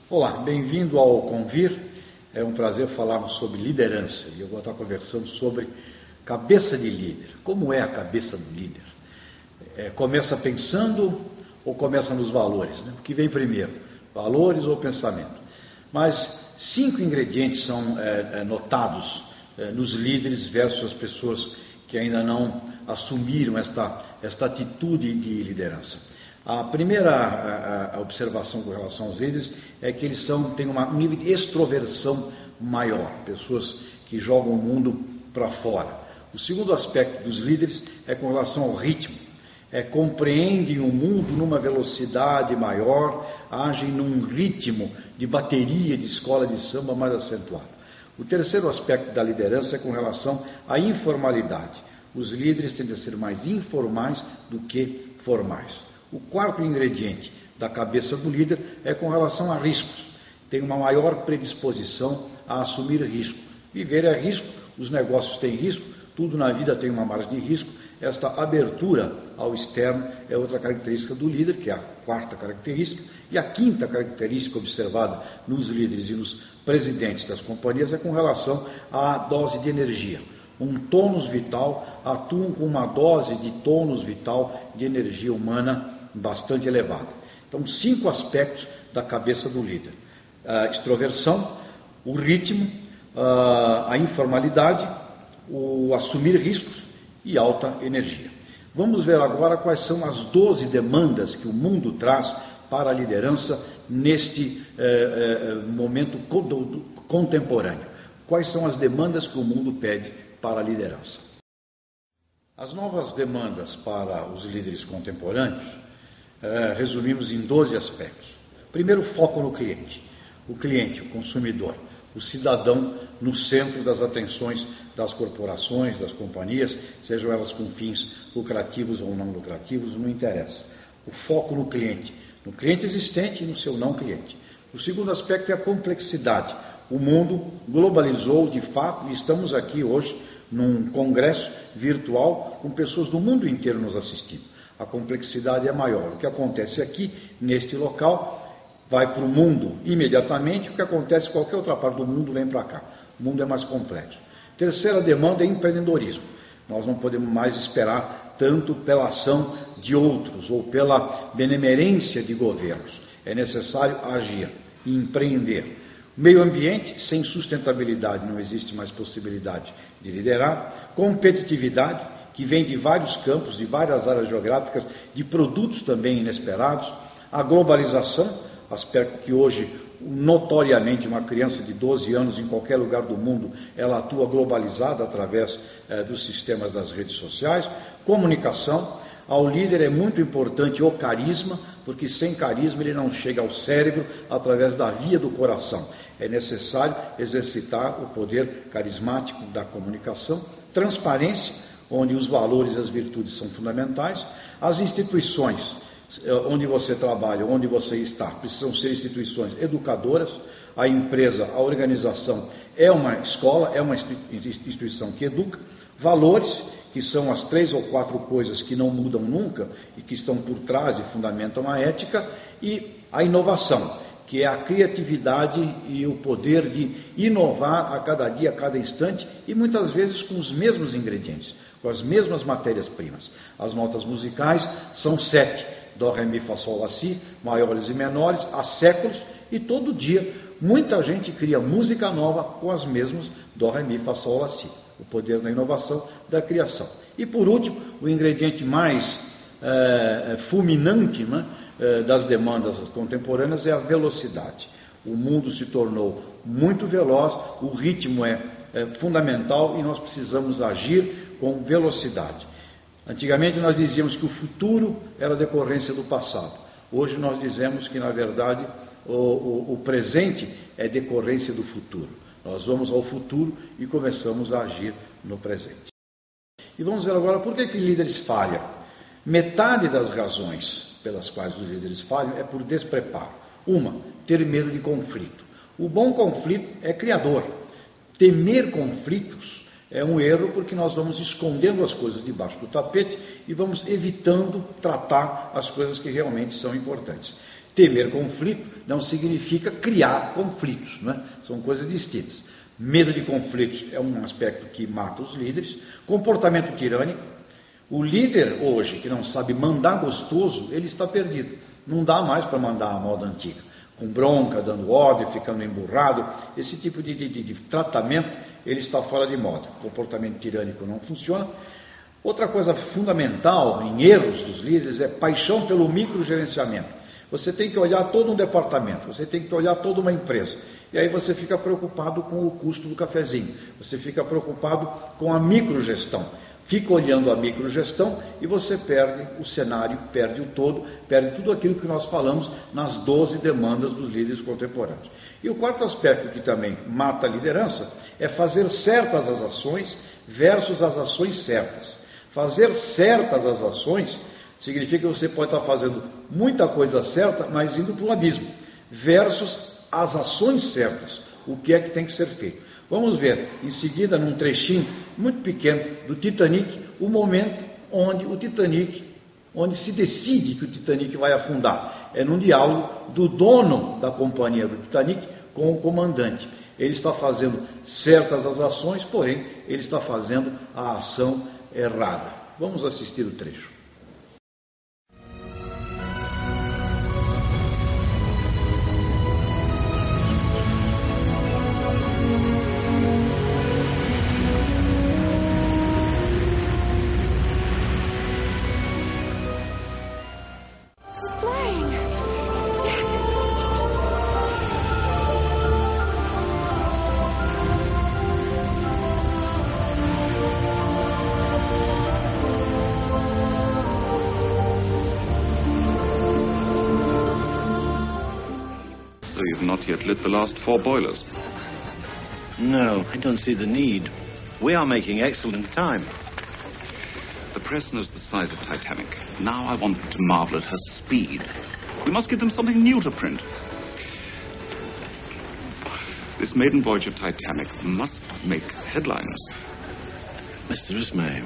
Olá, bem-vindo ao Convir. É um prazer falarmos sobre liderança e eu vou estar conversando sobre cabeça de líder. Como é a cabeça do líder? Começa pensando ou começa nos valores? Né? O que vem primeiro, valores ou pensamento? Mas 5 ingredientes são notados nos líderes versus as pessoas que ainda não assumiram esta atitude de liderança. A primeira observação com relação aos líderes é que eles têm um nível de extroversão maior, pessoas que jogam o mundo para fora. O segundo aspecto dos líderes é com relação ao ritmo, compreendem o mundo numa velocidade maior, agem num ritmo de bateria de escola de samba mais acentuado. O terceiro aspecto da liderança é com relação à informalidade. Os líderes tendem a ser mais informais do que formais. O quarto ingrediente da cabeça do líder é com relação a riscos. Tem uma maior predisposição a assumir risco. Viver é risco, os negócios têm risco, tudo na vida tem uma margem de risco. Esta abertura ao externo é outra característica do líder, que é a quarta característica. E a quinta característica observada nos líderes e nos presidentes das companhias é com relação à dose de energia. Um tônus vital, atuam com uma dose de tônus vital de energia humana bastante elevada. Então, 5 aspectos da cabeça do líder: a extroversão, o ritmo, a informalidade, o assumir riscos e alta energia. Vamos ver agora quais são as 12 demandas que o mundo traz para a liderança neste momento contemporâneo. Quais são as demandas que o mundo pede para a liderança? As novas demandas para os líderes contemporâneos resumimos em 12 aspectos. Primeiro, foco no cliente. O cliente, o consumidor, o cidadão no centro das atenções das corporações, das companhias, sejam elas com fins lucrativos ou não lucrativos, não interessa. O foco no cliente existente e no seu não cliente. O segundo aspecto é a complexidade. O mundo globalizou de fato e estamos aqui hoje num congresso virtual com pessoas do mundo inteiro nos assistindo. A complexidade é maior. O que acontece aqui, neste local, vai para o mundo imediatamente. O que acontece em qualquer outra parte do mundo vem para cá. O mundo é mais complexo. Terceira demanda é empreendedorismo. Nós não podemos mais esperar tanto pela ação de outros ou pela benemerência de governos. É necessário agir e empreender. Meio ambiente, sem sustentabilidade não existe mais possibilidade de liderar. Competitividade, que vem de vários campos, de várias áreas geográficas, de produtos também inesperados. A globalização, aspecto que hoje, notoriamente, uma criança de 12 anos em qualquer lugar do mundo, ela atua globalizada através dos sistemas das redes sociais. Comunicação, ao líder é muito importante o carisma, porque sem carisma ele não chega ao cérebro através da via do coração. É necessário exercitar o poder carismático da comunicação. Transparência, onde os valores e as virtudes são fundamentais. As instituições onde você trabalha, onde você está, precisam ser instituições educadoras. A empresa, a organização é uma escola, é uma instituição que educa. Valores, que são as 3 ou 4 coisas que não mudam nunca e que estão por trás e fundamentam a ética. E a inovação, que é a criatividade e o poder de inovar a cada dia, a cada instante, e muitas vezes com os mesmos ingredientes, com as mesmas matérias-primas. As notas musicais são 7, Dó, Ré, Mi, Fá, Sol, Lá, Si, maiores e menores, há séculos, e todo dia muita gente cria música nova com as mesmas Dó, Ré, Mi, Fá, Sol, Lá, Si. O poder da inovação, da criação. E por último, o ingrediente mais fulminante, né, das demandas contemporâneas é a velocidade. O mundo se tornou muito veloz, o ritmo é fundamental e nós precisamos agir com velocidade. Antigamente nós dizíamos que o futuro era decorrência do passado. Hoje nós dizemos que, na verdade, o presente é decorrência do futuro. Nós vamos ao futuro e começamos a agir no presente. E vamos ver agora por que líderes falham. Metade das razões pelas quais os líderes falham é por despreparo. Uma, ter medo de conflito. O bom conflito é criador. Temer conflitos é um erro, porque nós vamos escondendo as coisas debaixo do tapete e vamos evitando tratar as coisas que realmente são importantes. Temer conflito não significa criar conflitos, né? São coisas distintas. Medo de conflitos é um aspecto que mata os líderes. Comportamento tirânico. O líder hoje, que não sabe mandar gostoso, ele está perdido. Não dá mais para mandar a moda antiga. Com bronca, dando ordem, ficando emburrado. Esse tipo de tratamento, ele está fora de moda. Comportamento tirânico não funciona. Outra coisa fundamental em erros dos líderes é paixão pelo microgerenciamento. Você tem que olhar todo um departamento, você tem que olhar toda uma empresa. E aí você fica preocupado com o custo do cafezinho, você fica preocupado com a microgestão. Fica olhando a microgestão e você perde o cenário, perde o todo, perde tudo aquilo que nós falamos nas 12 demandas dos líderes contemporâneos. E o quarto aspecto que também mata a liderança é fazer certas as ações versus as ações certas. Fazer certas as ações significa que você pode estar fazendo muita coisa certa, mas indo para um abismo, versus as ações certas, o que é que tem que ser feito. Vamos ver, em seguida, num trechinho muito pequeno do Titanic, o momento onde se decide que o Titanic vai afundar. É num diálogo do dono da companhia do Titanic com o comandante. Ele está fazendo certas as ações, porém, ele está fazendo a ação errada. Vamos assistir o trecho. Not yet lit the last 4 boilers. No, I don't see the need. We are making excellent time. The press knows the size of Titanic. Now I want them to marvel at her speed. We must give them something new to print. This maiden voyage of Titanic must make headlines. Mr. Ismay,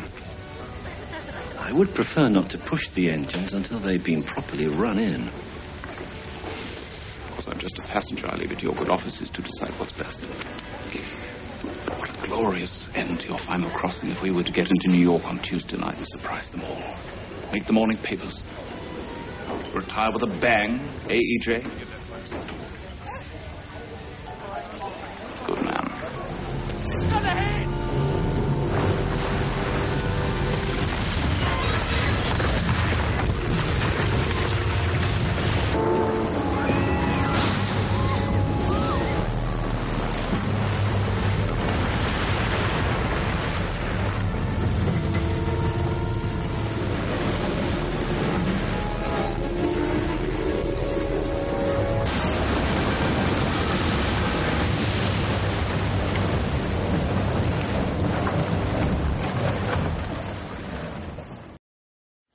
I would prefer not to push the engines until they've been properly run in. I'm just a passenger. I leave it to your good offices to decide what's best. What a glorious end to your final crossing if we were to get into New York on Tuesday night and surprise them all. Make the morning papers. Retire with a bang, E.J. Good man.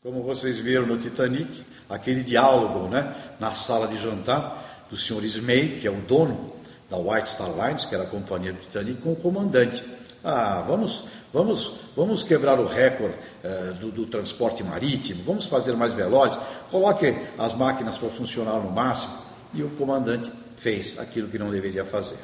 Como vocês viram no Titanic, aquele diálogo, né, na sala de jantar do Sr. Ismay, que é o dono da White Star Lines, que era a companhia do Titanic, com o comandante. Vamos quebrar o recorde do transporte marítimo, vamos fazer mais velozes, coloque as máquinas para funcionar no máximo. E o comandante fez aquilo que não deveria fazer.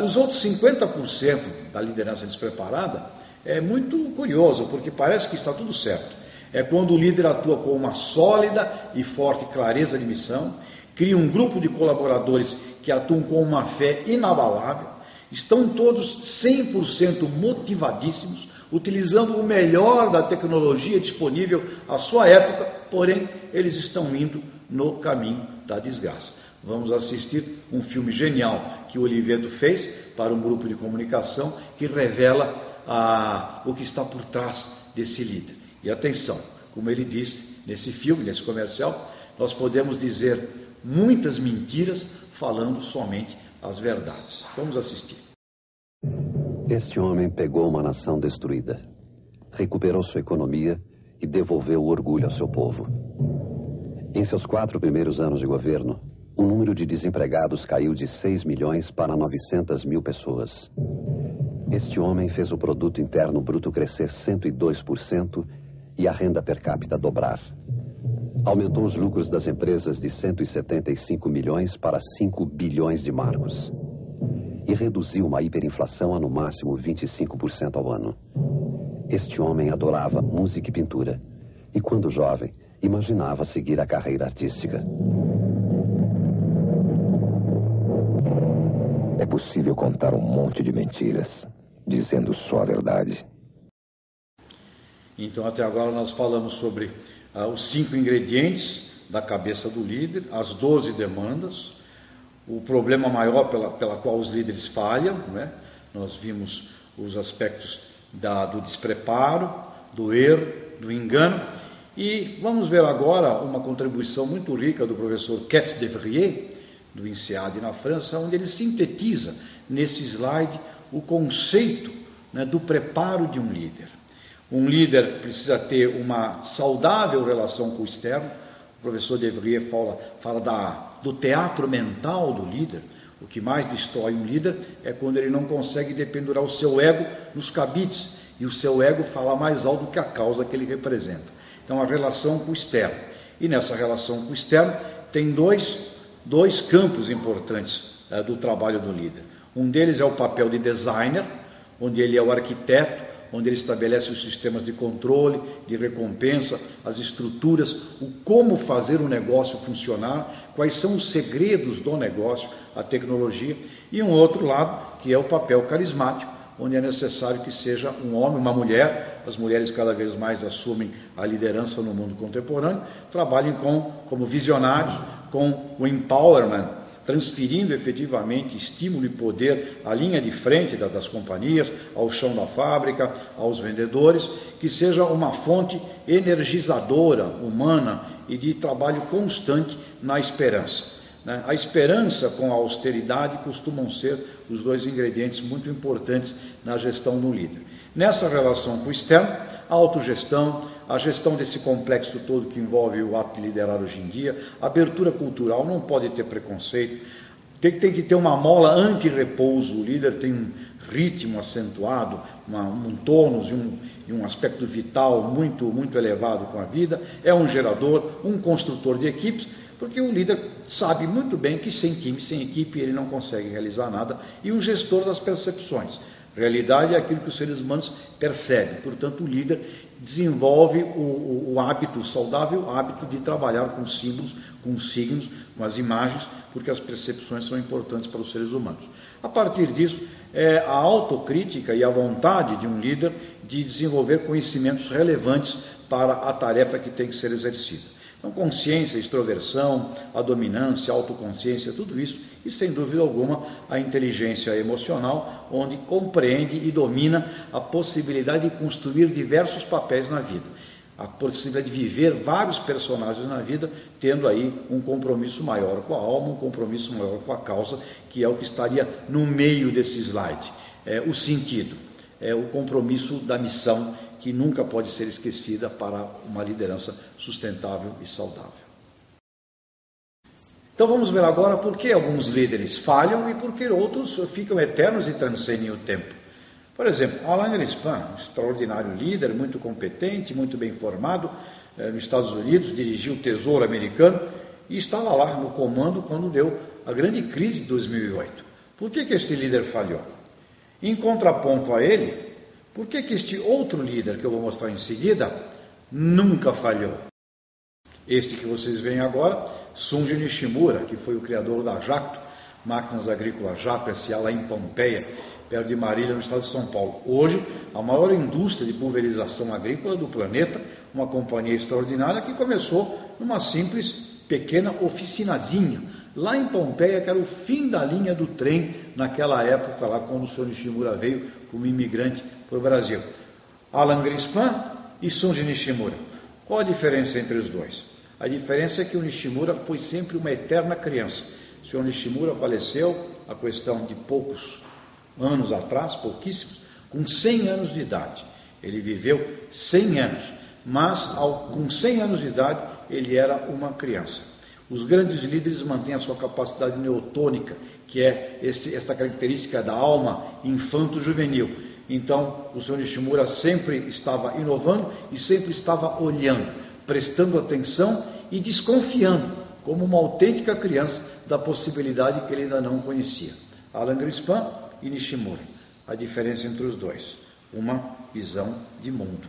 Os outros 50% da liderança despreparada é muito curioso, porque parece que está tudo certo. É quando o líder atua com uma sólida e forte clareza de missão, cria um grupo de colaboradores que atuam com uma fé inabalável, estão todos 100% motivadíssimos, utilizando o melhor da tecnologia disponível à sua época, porém eles estão indo no caminho da desgraça. Vamos assistir um filme genial que o Oliveto fez para um grupo de comunicação que revela o que está por trás desse líder. E atenção, como ele disse nesse filme, nesse comercial, nós podemos dizer muitas mentiras falando somente as verdades. Vamos assistir. Este homem pegou uma nação destruída, recuperou sua economia e devolveu o orgulho ao seu povo. Em seus 4 primeiros anos de governo, o número de desempregados caiu de 6 milhões para 900 mil pessoas. Este homem fez o produto interno bruto crescer 102% e a renda per capita dobrar. aumentou os lucros das empresas de 175 milhões para 5 bilhões de marcos. E reduziu uma hiperinflação a no máximo 25% ao ano. Este homem adorava música e pintura. E quando jovem, imaginava seguir a carreira artística. É possível contar um monte de mentiras, dizendo só a verdade. Então, até agora nós falamos sobre os 5 ingredientes da cabeça do líder, as 12 demandas, o problema maior pela qual os líderes falham, né? Nós vimos os aspectos do despreparo, do erro, do engano, e vamos ver agora uma contribuição muito rica do professor Quetz de Vries, do INSEAD na França, onde ele sintetiza nesse slide o conceito, né, do preparo de um líder. Um líder precisa ter uma saudável relação com o externo. O professor de Vries fala do teatro mental do líder. O que mais destrói um líder é quando ele não consegue dependurar o seu ego nos cabides, e o seu ego fala mais alto do que a causa que ele representa. Então, a relação com o externo. E nessa relação com o externo tem dois campos importantes do trabalho do líder. Um deles é o papel de designer, onde ele é o arquiteto, onde ele estabelece os sistemas de controle, de recompensa, as estruturas, o como fazer o negócio funcionar, quais são os segredos do negócio, a tecnologia. E um outro lado, que é o papel carismático, onde é necessário que seja um homem, uma mulher. As mulheres cada vez mais assumem a liderança no mundo contemporâneo, trabalhem como visionários, com o empowerment, transferindo efetivamente estímulo e poder à linha de frente das companhias, ao chão da fábrica, aos vendedores, que seja uma fonte energizadora, humana e de trabalho constante na esperança. A esperança com a austeridade costumam ser os 2 ingredientes muito importantes na gestão do líder. Nessa relação com o externo, a autogestão, a gestão desse complexo todo que envolve o ato de liderar hoje em dia, a abertura cultural, não pode ter preconceito, tem que ter uma mola anti-repouso. O líder tem um ritmo acentuado, um tônus e um aspecto vital muito, muito elevado com a vida, é um gerador, um construtor de equipes, porque o líder sabe muito bem que sem time, sem equipe, ele não consegue realizar nada, e um gestor das percepções. Realidade é aquilo que os seres humanos percebem. Portanto, o líder desenvolve o hábito, o saudável hábito de trabalhar com símbolos, com signos, com as imagens, porque as percepções são importantes para os seres humanos. A partir disso, é a autocrítica e a vontade de um líder de desenvolver conhecimentos relevantes para a tarefa que tem que ser exercida. Então, consciência, extroversão, a dominância, a autoconsciência, tudo isso, e sem dúvida alguma a inteligência emocional, onde compreende e domina a possibilidade de construir diversos papéis na vida, a possibilidade de viver vários personagens na vida, tendo aí um compromisso maior com a alma, um compromisso maior com a causa, que é o que estaria no meio desse slide. O sentido, o compromisso da missão, que nunca pode ser esquecida para uma liderança sustentável e saudável. Então vamos ver agora por que alguns líderes falham e por que outros ficam eternos e transcendem o tempo. Por exemplo, Alan Greenspan, um extraordinário líder, muito competente, muito bem formado, nos Estados Unidos, dirigiu o Tesouro americano e estava lá no comando quando deu a grande crise de 2008. Por que este líder falhou? Em contraponto a ele, por que este outro líder, que eu vou mostrar em seguida, nunca falhou? Este que vocês veem agora, Sunji Nishimura, que foi o criador da Jacto, Máquinas Agrícolas Jacto S.A. lá em Pompeia, perto de Marília, no estado de São Paulo. Hoje, a maior indústria de pulverização agrícola do planeta, uma companhia extraordinária que começou numa simples, pequena oficinazinha, lá em Pompeia, que era o fim da linha do trem naquela época, lá quando o Sr. Nishimura veio como imigrante para o Brasil. Alan Greenspan e Sunji Nishimura. Qual a diferença entre os dois? A diferença é que o Nishimura foi sempre uma eterna criança. O Sr. Nishimura faleceu, a questão de poucos anos atrás, pouquíssimos, com 100 anos de idade. Ele viveu 100 anos, mas com 100 anos de idade ele era uma criança. Os grandes líderes mantêm a sua capacidade neotônica, que é esta característica da alma infanto-juvenil. Então, o Sr. Nishimura sempre estava inovando e sempre estava olhando, prestando atenção e desconfiando, como uma autêntica criança, da possibilidade que ele ainda não conhecia. Alan Greenspan e Nishimura. A diferença entre os dois, uma visão de mundo.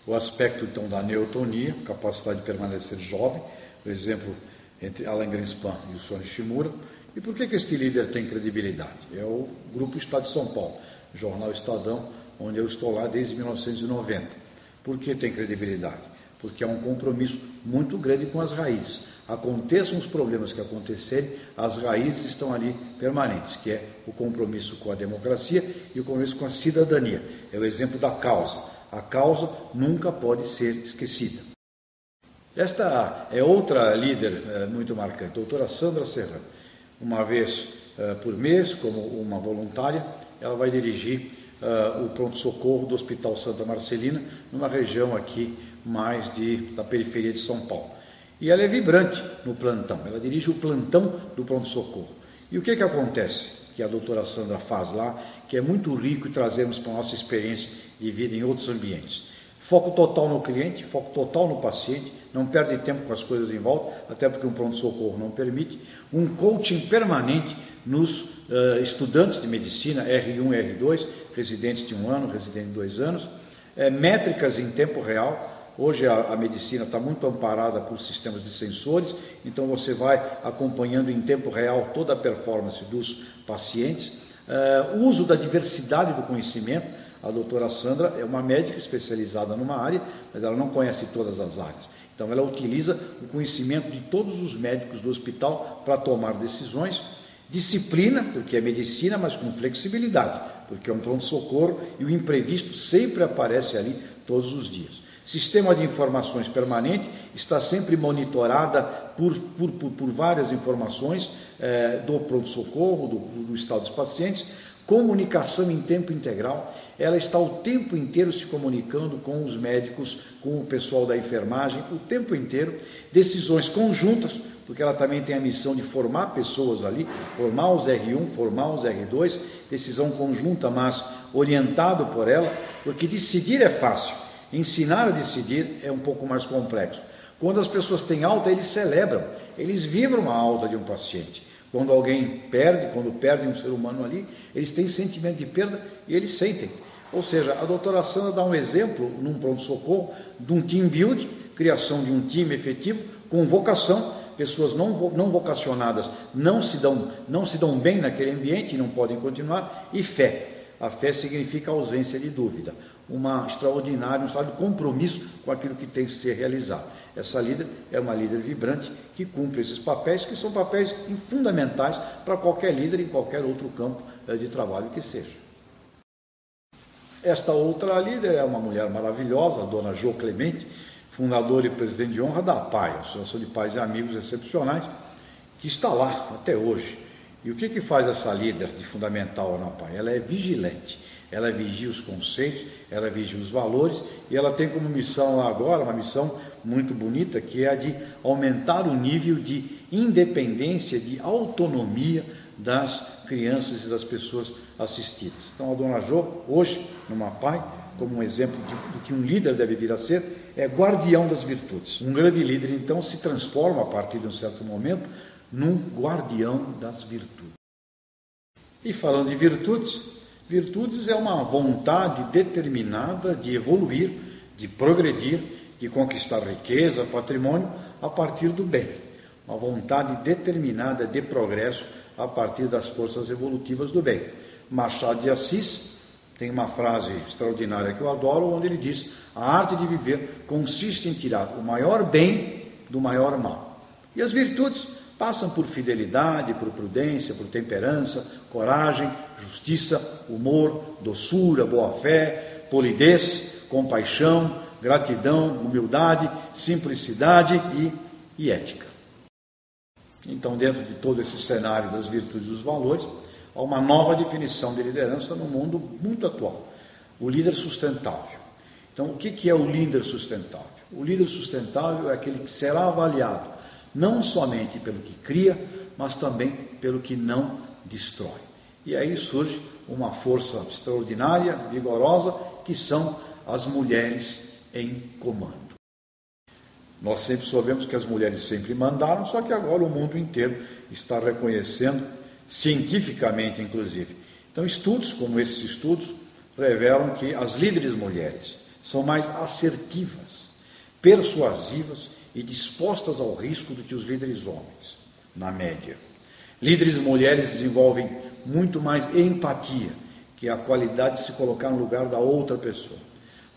O aspecto, então, da neotonia, capacidade de permanecer jovem, o exemplo entre Alan Greenspan e o Sr. Nishimura. E por que este líder tem credibilidade? É o Grupo Estado de São Paulo, Jornal Estadão, onde eu estou lá desde 1990. Por que tem credibilidade? Porque é um compromisso muito grande com as raízes. Aconteçam os problemas que acontecerem, as raízes estão ali permanentes, que é o compromisso com a democracia e o compromisso com a cidadania. É o exemplo da causa. A causa nunca pode ser esquecida. Esta é outra líder muito marcante, a doutora Sandra Serrano. Uma vez por mês, como uma voluntária, ela vai dirigir o pronto-socorro do Hospital Santa Marcelina, numa região aqui mais da periferia de São Paulo. E ela é vibrante no plantão, ela dirige o plantão do pronto-socorro. E o que acontece que a doutora Sandra faz lá, que é muito rico e trazemos para a nossa experiência de vida em outros ambientes? Foco total no cliente, foco total no paciente, não perde tempo com as coisas em volta, até porque um pronto-socorro não permite, um coaching permanente nos estudantes de medicina, R1 e R2, residentes de 1 ano, residentes de 2 anos, métricas em tempo real. Hoje a medicina está muito amparada por sistemas de sensores, então você vai acompanhando em tempo real toda a performance dos pacientes. O uso da diversidade do conhecimento. A doutora Sandra é uma médica especializada numa área, mas ela não conhece todas as áreas. Então ela utiliza o conhecimento de todos os médicos do hospital para tomar decisões. Disciplina, porque é medicina, mas com flexibilidade, porque é um pronto-socorro e o imprevisto sempre aparece ali todos os dias. Sistema de informações permanente, está sempre monitorada por várias informações do pronto-socorro, do estado dos pacientes. Comunicação em tempo integral, ela está o tempo inteiro se comunicando com os médicos, com o pessoal da enfermagem, o tempo inteiro. Decisões conjuntas, porque ela também tem a missão de formar pessoas ali, formar os R1, formar os R2, decisão conjunta, mas orientado por ela, porque decidir é fácil, ensinar a decidir é um pouco mais complexo. Quando as pessoas têm alta, eles celebram, eles vibram a alta de um paciente. Quando alguém perde, quando perdem um ser humano ali, eles têm sentimento de perda e eles sentem. Ou seja, a doutora Sandra dá um exemplo num pronto-socorro de um team build, criação de um time efetivo, com vocação. Pessoas não vocacionadas não se dão bem naquele ambiente e não podem continuar. E fé. A fé significa ausência de dúvida. Um estado de compromisso com aquilo que tem que ser realizado. Essa líder é uma líder vibrante que cumpre esses papéis, que são papéis fundamentais para qualquer líder em qualquer outro campo de trabalho que seja. Esta outra líder é uma mulher maravilhosa, a dona Jo Clemente, fundadora e presidente de honra da APAI, Associação de Pais e Amigos Excepcionais, que está lá até hoje. E o que faz essa líder de fundamental na APAI? Ela é vigilante. Ela vigia os conceitos, ela vigia os valores, e ela tem como missão lá agora, uma missão muito bonita, que é a de aumentar o nível de independência, de autonomia das crianças e das pessoas assistidas. Então a dona Jo, hoje, numa APAI, como um exemplo do que um líder deve vir a ser, é guardião das virtudes. Um grande líder, então, se transforma, a partir de um certo momento, num guardião das virtudes. E falando de virtudes é uma vontade determinada de evoluir, de progredir, de conquistar riqueza, patrimônio, a partir do bem. Uma vontade determinada de progresso a partir das forças evolutivas do bem. Machado de Assis tem uma frase extraordinária que eu adoro, onde ele diz: a arte de viver consiste em tirar o maior bem do maior mal. E as virtudes passam por fidelidade, por prudência, por temperança, coragem, justiça, humor, doçura, boa-fé, polidez, compaixão, gratidão, humildade, simplicidade e ética. Então, dentro de todo esse cenário das virtudes e dos valores, há uma nova definição de liderança no mundo muito atual: o líder sustentável. Então, o que é o líder sustentável? O líder sustentável é aquele que será avaliado não somente pelo que cria, mas também pelo que não destrói. E aí surge uma força extraordinária, vigorosa, que são as mulheres em comando. Nós sempre soubemos que as mulheres sempre mandaram, só que agora o mundo inteiro está reconhecendo, cientificamente inclusive. Então estudos como esses estudos revelam que as líderes mulheres são mais assertivas, persuasivas e dispostas ao risco do que os líderes homens, na média. Líderes mulheres desenvolvem muito mais empatia, que é a qualidade de se colocar no lugar da outra pessoa,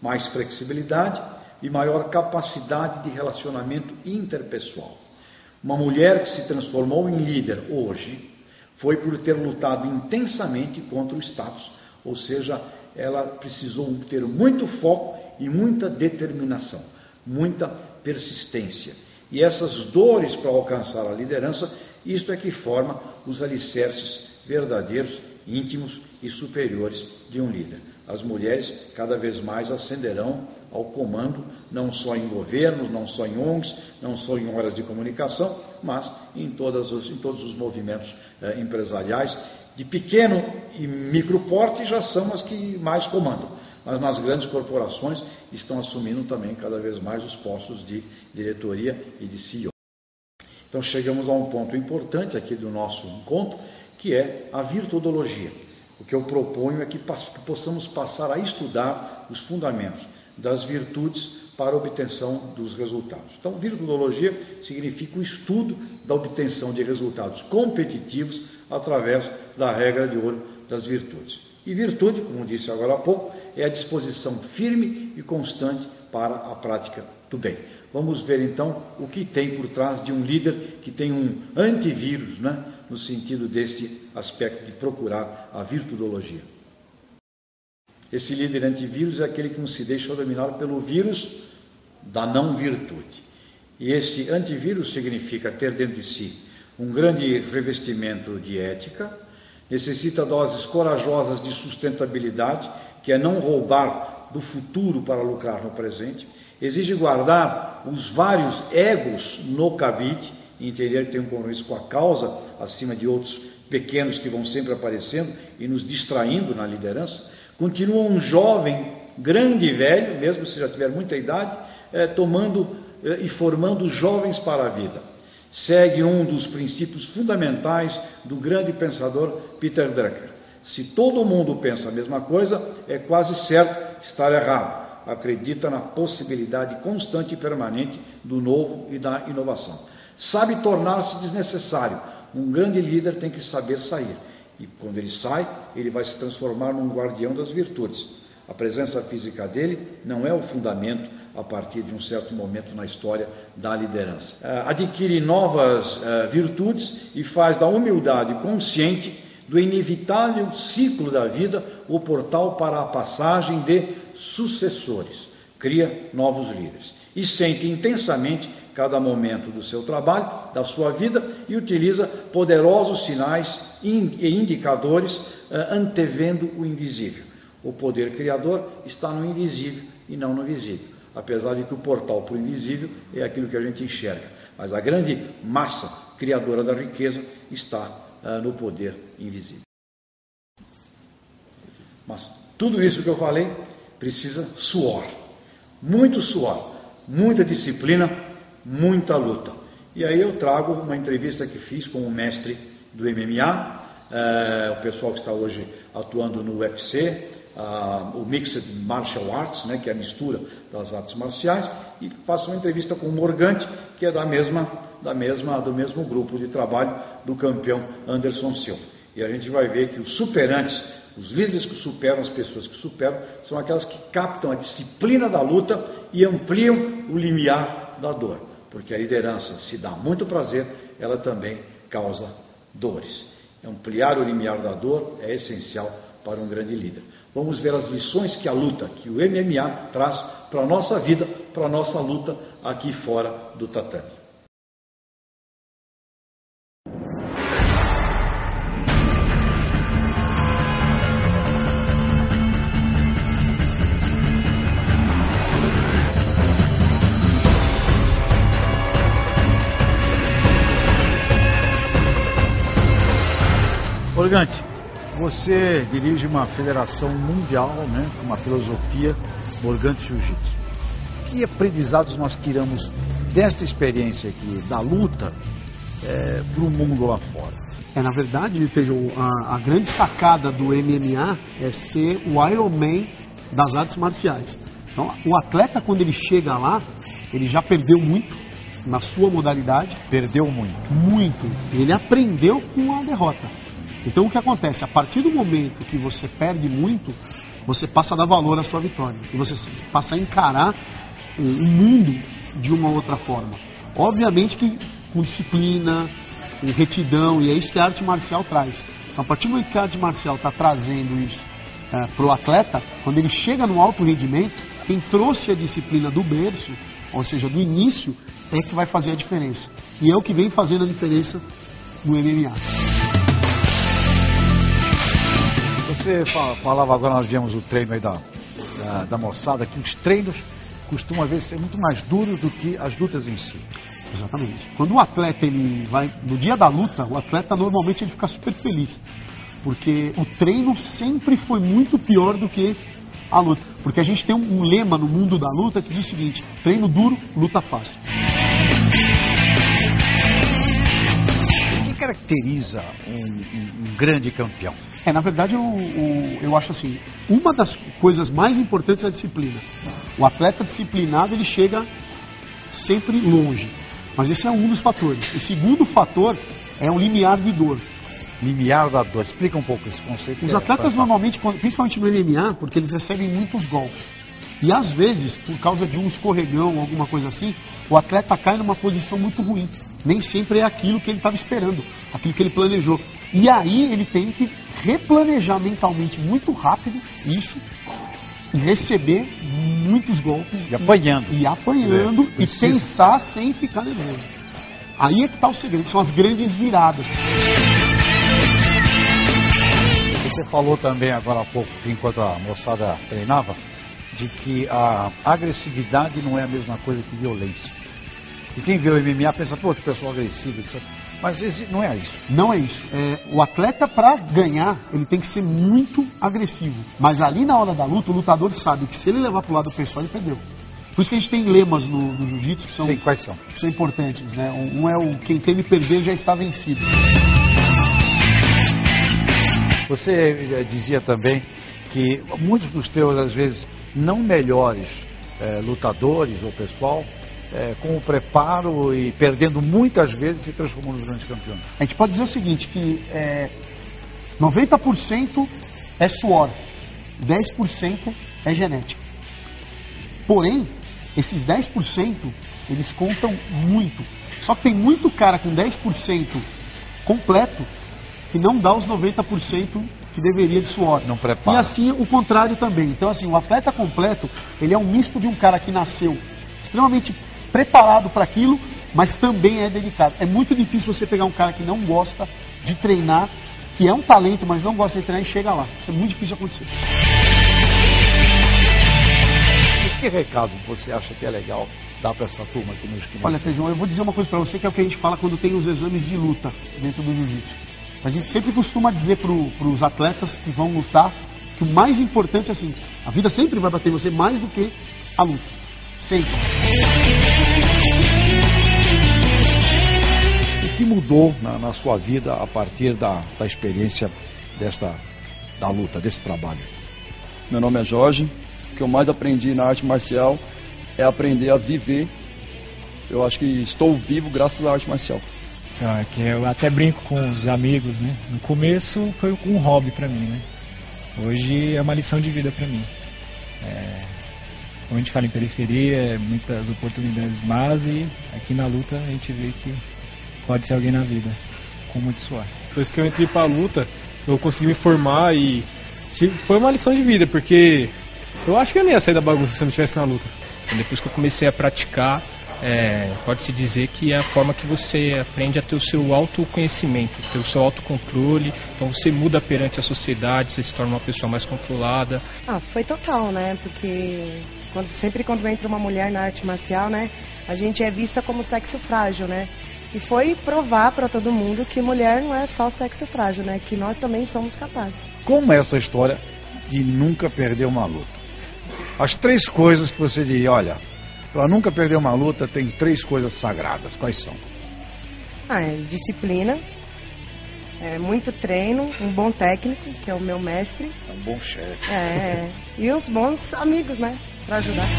mais flexibilidade e maior capacidade de relacionamento interpessoal. Uma mulher que se transformou em líder hoje foi por ter lutado intensamente contra o status, ou seja, ela precisou ter muito foco e muita determinação, muita persistência. E essas dores para alcançar a liderança, isto é que forma os alicerces verdadeiros, íntimos e superiores de um líder. As mulheres cada vez mais ascenderão ao comando, não só em governos, não só em ONGs, não só em horas de comunicação, mas em todos os movimentos empresariais. De pequeno e micro porte já são as que mais comandam, mas nas grandes corporações estão assumindo também cada vez mais os postos de diretoria e de CEO. Então chegamos a um ponto importante aqui do nosso encontro, que é a virtudologia. O que eu proponho é que possamos passar a estudar os fundamentos das virtudes para a obtenção dos resultados. Então, virtudologia significa o estudo da obtenção de resultados competitivos através da regra de ouro das virtudes. E virtude, como disse agora há pouco, é a disposição firme e constante para a prática do bem. Vamos ver então o que tem por trás de um líder que tem um antivírus, né, no sentido deste aspecto de procurar a virtudologia. Esse líder antivírus é aquele que não se deixa dominar pelo vírus da não virtude. E este antivírus significa ter dentro de si um grande revestimento de ética, necessita doses corajosas de sustentabilidade, que é não roubar do futuro para lucrar no presente, exige guardar os vários egos no cabide, e entender que tem um compromisso com a causa, acima de outros pequenos que vão sempre aparecendo e nos distraindo na liderança. Continua um jovem, grande e velho, mesmo se já tiver muita idade, tomando e formando jovens para a vida. Segue um dos princípios fundamentais do grande pensador Peter Drucker. Se todo mundo pensa a mesma coisa, é quase certo estar errado. Acredita na possibilidade constante e permanente do novo e da inovação. Sabe tornar-se desnecessário. Um grande líder tem que saber sair. E quando ele sai, ele vai se transformar num guardião das virtudes. A presença física dele não é o fundamento a partir de um certo momento na história da liderança. Adquire novas virtudes e faz da humildade consciente do inevitável ciclo da vida o portal para a passagem de sucessores. Cria novos líderes. E sente intensamente cada momento do seu trabalho, da sua vida, e utiliza poderosos sinais e indicadores antevendo o invisível. O poder criador está no invisível e não no visível, apesar de que o portal para o invisível é aquilo que a gente enxerga. Mas a grande massa criadora da riqueza está no poder invisível. Mas tudo isso que eu falei precisa suor, muita disciplina, muita luta. E aí eu trago uma entrevista que fiz com o mestre do MMA, o pessoal que está hoje atuando no UFC, o Mixed Martial Arts, né, que é a mistura das artes marciais, e faço uma entrevista com o Morgante, que é do mesmo grupo de trabalho do campeão Anderson Silva. E a gente vai ver que os superantes, os líderes que superam, as pessoas que superam, são aquelas que captam a disciplina da luta e ampliam o limiar da dor. Porque a liderança, se dá muito prazer, ela também causa dores. Ampliar o limiar da dor é essencial para um grande líder. Vamos ver as lições que a luta, que o MMA traz para a nossa vida, para a nossa luta aqui fora do tatame. Morgante, você dirige uma federação mundial, né, com uma filosofia Morgante Jiu-Jitsu. Que aprendizados nós tiramos desta experiência aqui da luta para o mundo lá fora? Na verdade, Feijão, a grande sacada do MMA é ser o Iron Man das artes marciais. Então, o atleta, quando ele chega lá, ele já perdeu muito na sua modalidade. Perdeu muito. Muito. Ele aprendeu com a derrota. Então, o que acontece? A partir do momento que você perde muito, você passa a dar valor à sua vitória. E você passa a encarar o mundo de uma outra forma. Obviamente que com disciplina, com retidão, e é isso que a arte marcial traz. Então, a partir do momento que a arte marcial está trazendo isso para o atleta, quando ele chega no alto rendimento, quem trouxe a disciplina do berço, ou seja, do início, é que vai fazer a diferença. E é o que vem fazendo a diferença no MMA. Você falava agora, nós vimos o treino aí da moçada, que os treinos costumam às vezes ser muito mais duros do que as lutas em si. Exatamente. Quando o atleta ele vai no dia da luta, o atleta normalmente ele fica super feliz, porque o treino sempre foi muito pior do que a luta. Porque a gente tem um lema no mundo da luta que diz o seguinte: treino duro, luta fácil. O que caracteriza um grande campeão? Na verdade, eu acho assim, uma das coisas mais importantes é a disciplina. O atleta disciplinado, ele chega sempre longe. Mas esse é um dos fatores. O segundo fator é o limiar de dor. Limiar da dor. Explica um pouco esse conceito. Os atletas normalmente, principalmente no MMA, porque eles recebem muitos golpes. E às vezes, por causa de um escorregão ou alguma coisa assim, o atleta cai numa posição muito ruim. Nem sempre é aquilo que ele estava esperando, aquilo que ele planejou. E aí ele tem que replanejar mentalmente muito rápido isso, e receber muitos golpes. E apanhando. E pensar sem ficar nervoso. Aí é que está o segredo, são as grandes viradas. Você falou também agora há pouco, enquanto a moçada treinava, de que a agressividade não é a mesma coisa que violência. E quem vê o MMA pensa, pô, que pessoal agressivo, etc. Mas não é isso. Não é isso. O atleta, para ganhar, ele tem que ser muito agressivo. Mas ali na hora da luta, o lutador sabe que se ele levar para o lado pessoal, ele perdeu. Por isso que a gente tem lemas no jiu-jitsu que são, Sim, quais são? Que são importantes, né? Um é o quem teme perder já está vencido. Você dizia também que muitos dos teus, às vezes, não melhores lutadores ou pessoal, com o preparo e perdendo muitas vezes, se transformam nos grandes campeões. A gente pode dizer o seguinte, que 90% é suor, 10% é genética. Porém, esses 10%, eles contam muito. Só que tem muito cara com 10% completo que não dá os 90% que deveria de suor. Não prepara. E assim o contrário também. Então assim, o atleta completo, ele é um misto de um cara que nasceu extremamente preparado para aquilo, mas também é dedicado. É muito difícil você pegar um cara que não gosta de treinar, que é um talento, mas não gosta de treinar e chega lá. Isso é muito difícil de acontecer. E que recado você acha que é legal dar para essa turma aqui no Esquina? Olha, Feijão, eu vou dizer uma coisa para você, que é o que a gente fala quando tem os exames de luta dentro do jiu-jitsu. A gente sempre costuma dizer para os atletas que vão lutar que o mais importante é assim, a vida sempre vai bater em você mais do que a luta. Sempre. O que mudou na sua vida a partir da experiência da luta, desse trabalho? Meu nome é Jorge. O que eu mais aprendi na arte marcial é aprender a viver. Eu acho que estou vivo graças à arte marcial. Então, é que eu até brinco com os amigos, né? No começo foi um hobby pra mim, né? Hoje é uma lição de vida pra mim. Como a gente fala em periferia, muitas oportunidades, mas e aqui na luta a gente vê que pode ser alguém na vida, com muito suor. Depois que eu entrei pra luta, eu consegui me formar e foi uma lição de vida, porque eu acho que eu nem ia sair da bagunça se eu não estivesse na luta. Depois que eu comecei a praticar, pode-se dizer que é a forma que você aprende a ter o seu autoconhecimento, ter o seu autocontrole. Então você muda perante a sociedade, você se torna uma pessoa mais controlada. Foi total, né? Porque sempre quando entra uma mulher na arte marcial, né, a gente é vista como sexo frágil, né? E foi provar para todo mundo que mulher não é só sexo frágil, né? Que nós também somos capazes. Como é essa história de nunca perder uma luta? As 3 coisas que você diria, olha, Para nunca perder uma luta, tem 3 coisas sagradas. Quais são? Disciplina, muito treino, um bom técnico, que é o meu mestre. É um bom chefe. E os bons amigos, né? Para ajudar.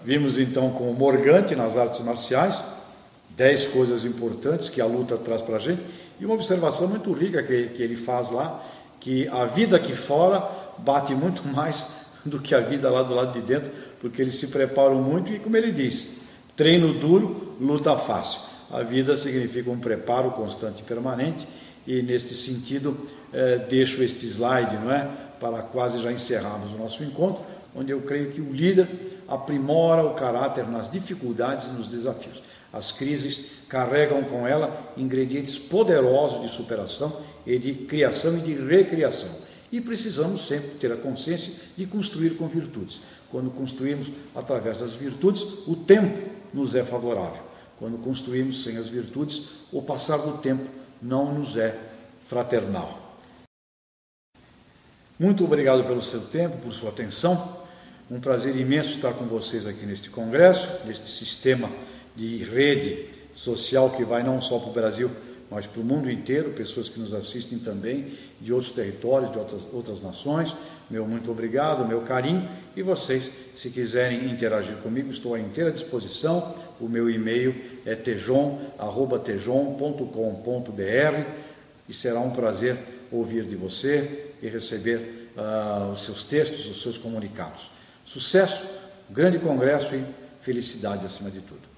Vimos então com o Morgante nas artes marciais, 10 coisas importantes que a luta traz para a gente, e uma observação muito rica que ele faz lá, que a vida aqui fora bate muito mais do que a vida lá do lado de dentro, porque eles se preparam muito e, como ele diz, treino duro, luta fácil. A vida significa um preparo constante e permanente, e neste sentido deixo este slide, não é, para quase já encerrarmos o nosso encontro, onde eu creio que o líder aprimora o caráter nas dificuldades e nos desafios. As crises carregam com ela ingredientes poderosos de superação e de criação e de recriação. E precisamos sempre ter a consciência de construir com virtudes. Quando construímos através das virtudes, o tempo nos é favorável. Quando construímos sem as virtudes, o passar do tempo não nos é fraternal. Muito obrigado pelo seu tempo, por sua atenção. Um prazer imenso estar com vocês aqui neste congresso, neste sistema de rede social que vai não só para o Brasil, mas para o mundo inteiro, pessoas que nos assistem também de outros territórios, de outras nações. Meu muito obrigado, meu carinho. E vocês, se quiserem interagir comigo, estou à inteira disposição. O meu e-mail é tejon@tejon.com.br e será um prazer ouvir de você e receber os seus textos, os seus comunicados. Sucesso, um grande congresso e felicidade acima de tudo.